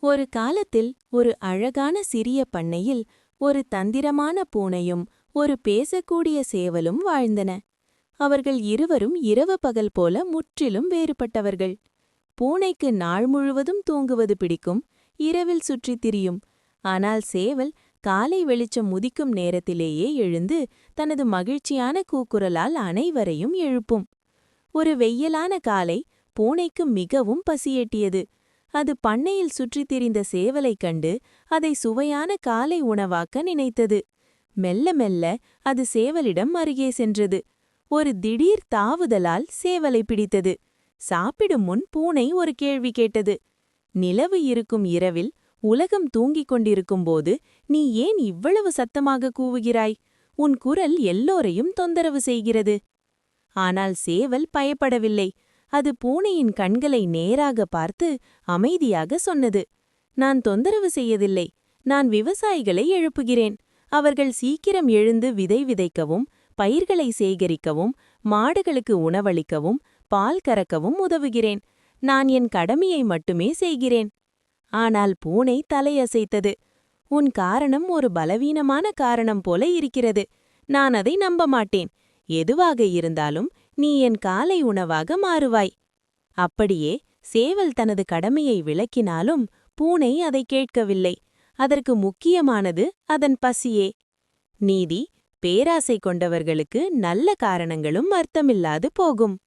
ஒரு காலத்தில் ஒரு அழகான சிறிய பண்ணையில் ஒரு தந்திரமான பூனையும் ஒரு பேசக்கூடிய சேவலும் வாழ்ந்தன. அவர்கள் இருவரும் இரவு பகல் போல முற்றிலும் வேறுபட்டவர்கள். பூனைக்கு நாள் முழுவதும் தூங்குவது பிடிக்கும், இரவில் சுற்றித் திரியும். ஆனால் சேவல் காலை வெளிச்சம் உதிக்கும் நேரத்திலேயே எழுந்து தனது மகிழ்ச்சியான கூக்குரலால் அனைவரையும் எழுப்பும். ஒரு வெய்யலான காலை பூனைக்கு மிகவும் பசியேட்டியது. அது பண்ணையில் சுற்றித் திரிந்த சேவலைக் கண்டு அதை சுவையான காலை உணவாக்க நினைத்தது. மெல்ல மெல்ல அது சேவலிடம் அருகே சென்றது. ஒரு திடீர் தாவுதலால் சேவலை பிடித்தது. சாப்பிடும் முன் பூனை ஒரு கேள்வி கேட்டது. நிலவு இருக்கும் இரவில் உலகம் தூங்கிக் கொண்டிருக்கும்போது நீ ஏன் இவ்வளவு சத்தமாக கூவுகிறாய்? உன் குரல் எல்லோரையும் தொந்தரவு செய்கிறது. ஆனால் சேவல் பயப்படவில்லை. அது பூனையின் கண்களை நேராக பார்த்து அமைதியாக சொன்னது. நான் தொந்தரவு செய்யதில்லை. நான் விவசாயிகளை எழுப்புகிறேன். அவர்கள் சீக்கிரம் எழுந்து விதை விதைக்கவும், பயிர்களை சேகரிக்கவும், மாடுகளுக்கு உணவளிக்கவும், பால் கறக்கவும் உதவுகிறேன். நான் என் கடமையை மட்டுமே செய்கிறேன். ஆனால் பூனை தலையசைத்தது. உன் காரணம் ஒரு பலவீனமான காரணம் போல இருக்கிறது. நான் அதை நம்ப மாட்டேன். எதுவாக இருந்தாலும் நீ என் காலை உணவாக மாறுவாய். அப்படியே சேவல் தனது கடமையை விளக்கினாலும் பூனை அதை கேட்கவில்லை. அதற்கு முக்கியமானது அதன் பசியே. நீதி, பேராசை கொண்டவர்களுக்கு நல்ல காரணங்களும் அர்த்தமில்லாது போகும்.